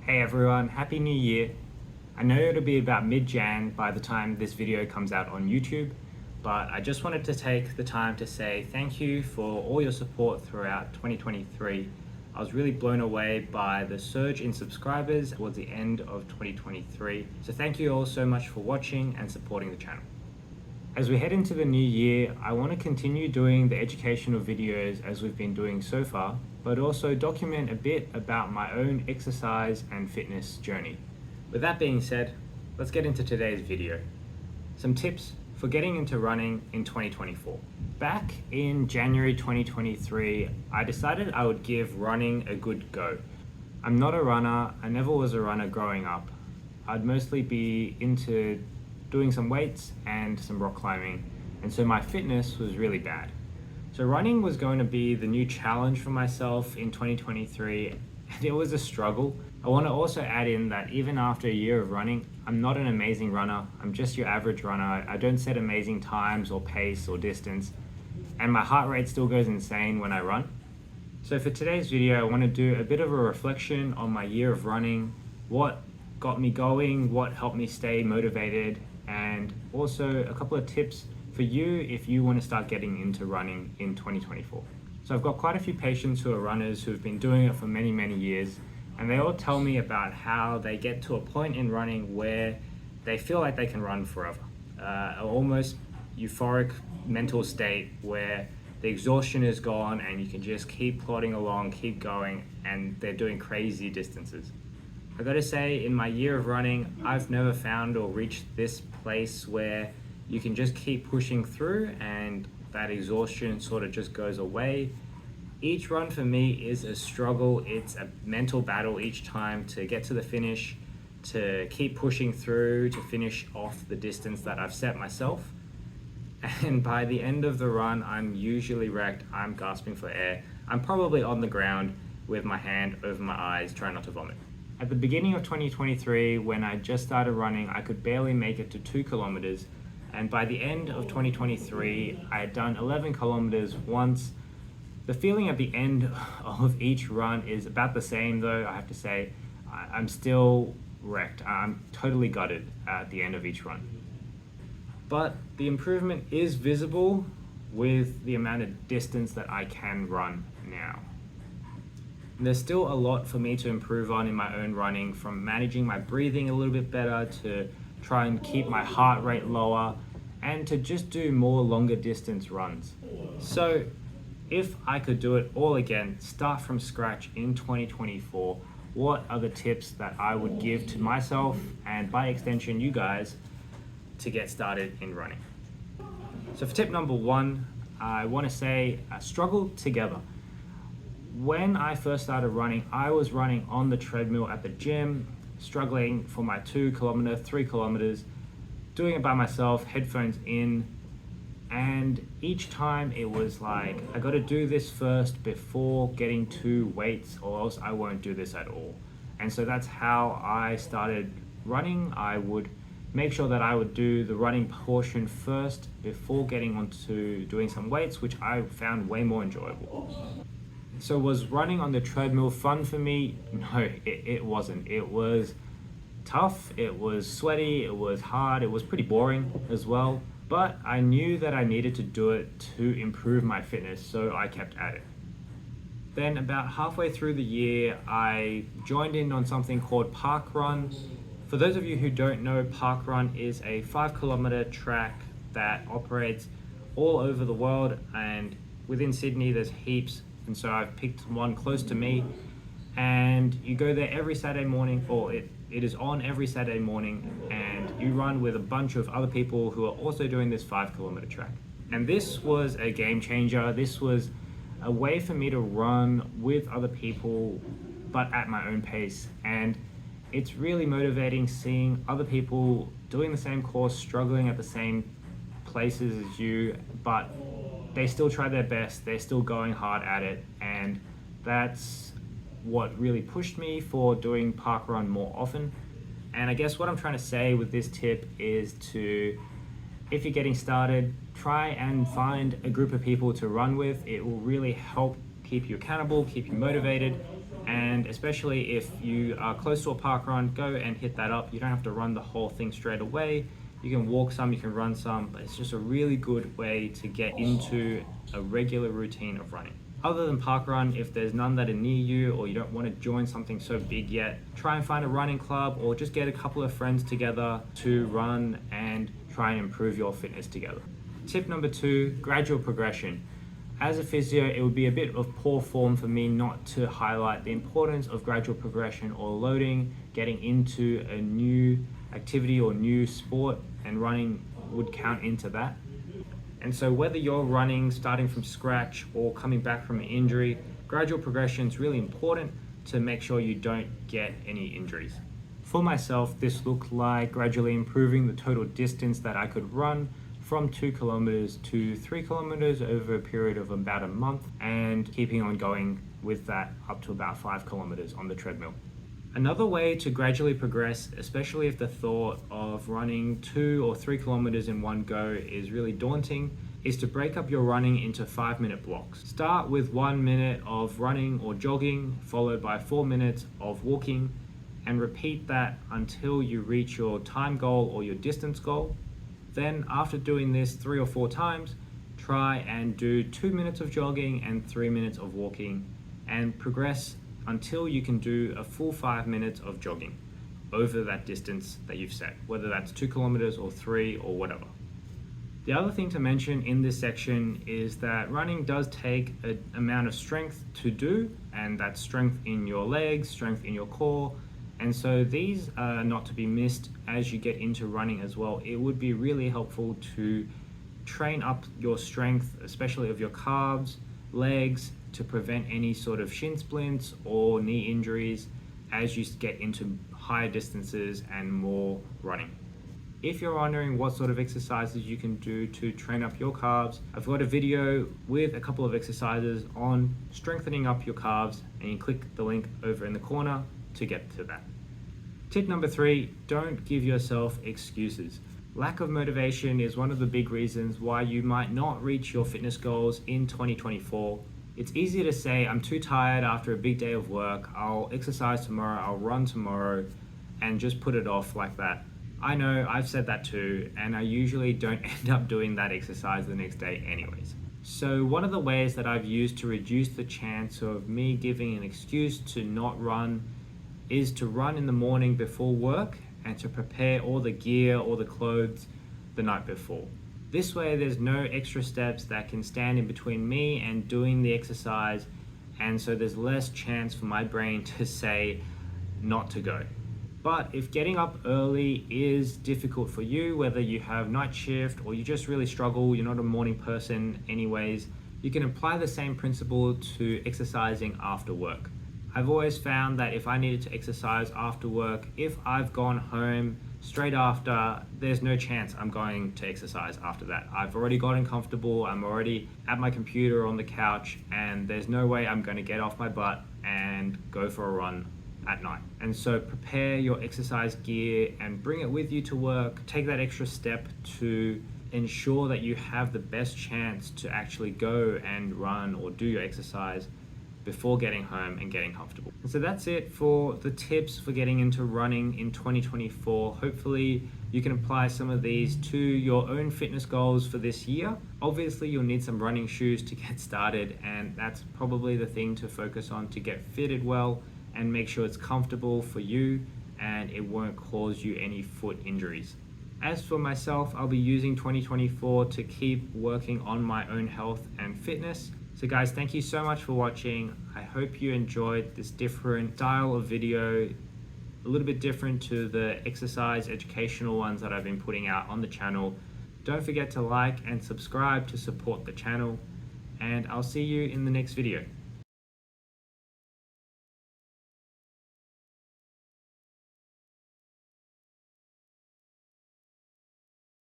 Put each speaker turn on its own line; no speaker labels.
Hey everyone, Happy New Year. I know it'll be about mid-Jan by the time this video comes out on YouTube, but I just wanted to take the time to say thank you for all your support throughout 2023. I was really blown away by the surge in subscribers towards the end of 2023. So thank you all so much for watching and supporting the channel. As we head into the new year, I want to continue doing the educational videos as we've been doing so far, but also document a bit about my own exercise and fitness journey. With that being said, let's get into today's video. Some tips for getting into running in 2024. Back in January 2023, I decided I would give running a good go. I'm not a runner, I never was a runner growing up. I'd mostly be into doing some weights and some rock climbing, and so my fitness was really bad. So running was going to be the new challenge for myself in 2023, and it was a struggle. I want to also add in that even after a year of running, I'm not an amazing runner. I'm just your average runner. I don't set amazing times or pace or distance, and my heart rate still goes insane when I run. So for today's video, I want to do a bit of a reflection on my year of running, what got me going, what helped me stay motivated, and also a couple of tips for you if you want to start getting into running in 2024. So I've got quite a few patients who are runners who've been doing it for many, many years, and they all tell me about how they get to a point in running where they feel like they can run forever. Almost euphoric mental state where the exhaustion is gone and you can just keep plodding along, keep going, and they're doing crazy distances. I gotta say, in my year of running, I've never found or reached this place where you can just keep pushing through and that exhaustion sort of just goes away. Each run for me is a struggle. It's a mental battle each time to get to the finish, to keep pushing through, to finish off the distance that I've set myself. And by the end of the run, I'm usually wrecked. I'm gasping for air. I'm probably on the ground with my hand over my eyes, trying not to vomit. At the beginning of 2023, when I just started running, I could barely make it to 2 kilometers. And by the end of 2023, I had done 11 kilometers once. The feeling at the end of each run is about the same though, I have to say. I'm still wrecked. I'm totally gutted at the end of each run. But the improvement is visible with the amount of distance that I can run now. There's still a lot for me to improve on in my own running, from managing my breathing a little bit better to try and keep my heart rate lower and to just do more longer distance runs. So if I could do it all again, start from scratch in 2024, what are the tips that I would give to myself and by extension you guys to get started in running? So for tip number one, I want to say struggle together. When I first started running, I was running on the treadmill at the gym, struggling for my 2 kilometer, 3 kilometers, doing it by myself, headphones in, and each time it was like, I got to do this first before getting to weights or else I won't do this at all. And so that's how I started running. I would make sure that I would do the running portion first before getting onto doing some weights, which I found way more enjoyable. So was running on the treadmill fun for me? No, it wasn't. It was tough, it was sweaty, it was hard, it was pretty boring as well. But I knew that I needed to do it to improve my fitness, so I kept at it. Then about halfway through the year, I joined in on something called Parkrun. For those of you who don't know, Parkrun is a 5 kilometer track that operates all over the world, and within Sydney there's heaps. And so I've picked one close to me, and you go there every Saturday morning, or it is on every Saturday morning, and you run with a bunch of other people who are also doing this 5 kilometer track. And this was a game changer. This was a way for me to run with other people, but at my own pace. And it's really motivating seeing other people doing the same course, struggling at the same places as you, but they still try their best, they're still going hard at it, and that's what really pushed me for doing Parkrun more often. And I guess what I'm trying to say with this tip is to, if you're getting started, try and find a group of people to run with. It will really help keep you accountable, keep you motivated, And especially if you are close to a park run, go and hit that up. You don't have to run the whole thing straight away. You can walk some, you can run some, but it's just a really good way to get into a regular routine of running. Other than parkrun, if there's none that are near you or you don't want to join something so big yet, try and find a running club or just get a couple of friends together to run and try and improve your fitness together. Tip number 2, gradual progression. As a physio, it would be a bit of poor form for me not to highlight the importance of gradual progression or loading, getting into a new activity or new sport, and running would count into that. And so whether you're running, starting from scratch, or coming back from an injury, gradual progression is really important to make sure you don't get any injuries. For myself, this looked like gradually improving the total distance that I could run from 2 kilometers to 3 kilometers over a period of about a month, and keeping on going with that up to about 5 kilometers on the treadmill. Another way to gradually progress, especially if the thought of running 2 or 3 kilometers in one go is really daunting, is to break up your running into 5-minute blocks. Start with 1 minute of running or jogging, followed by 4 minutes of walking, and repeat that until you reach your time goal or your distance goal. Then after doing this 3 or 4 times, try and do 2 minutes of jogging and 3 minutes of walking, and progress until you can do a full 5 minutes of jogging over that distance that you've set, whether that's 2 kilometers or 3 or whatever. The other thing to mention in this section is that running does take an amount of strength to do, and that's strength in your legs, strength in your core, and so these are not to be missed as you get into running as well. It would be really helpful to train up your strength, especially of your calves, legs, to prevent any sort of shin splints or knee injuries as you get into higher distances and more running. If you're wondering what sort of exercises you can do to train up your calves, I've got a video with a couple of exercises on strengthening up your calves, and you click the link over in the corner to get to that. Tip number 3, don't give yourself excuses. Lack of motivation is one of the big reasons why you might not reach your fitness goals in 2024. It's easy to say, I'm too tired after a big day of work, I'll exercise tomorrow, I'll run tomorrow, and just put it off like that. I know, I've said that too, and I usually don't end up doing that exercise the next day anyways. So one of the ways that I've used to reduce the chance of me giving an excuse to not run is to run in the morning before work and to prepare all the gear or the clothes the night before. This way there's no extra steps that can stand in between me and doing the exercise, and so there's less chance for my brain to say not to go. But if getting up early is difficult for you, whether you have night shift or you just really struggle, you're not a morning person anyways, you can apply the same principle to exercising after work. I've always found that if I needed to exercise after work, if I've gone home straight after, there's no chance I'm going to exercise after that. I've already gotten comfortable, I'm already at my computer on the couch, and there's no way I'm going to get off my butt and go for a run at night. And so prepare your exercise gear and bring it with you to work. Take that extra step to ensure that you have the best chance to actually go and run or do your exercise before getting home and getting comfortable. And so that's it for the tips for getting into running in 2024. Hopefully you can apply some of these to your own fitness goals for this year. Obviously you'll need some running shoes to get started, and that's probably the thing to focus on to get fitted well and make sure it's comfortable for you and it won't cause you any foot injuries. As for myself, I'll be using 2024 to keep working on my own health and fitness. So guys, thank you so much for watching. I hope you enjoyed this different style of video, a little bit different to the exercise educational ones that I've been putting out on the channel. Don't forget to like and subscribe to support the channel, and I'll see you in the next video.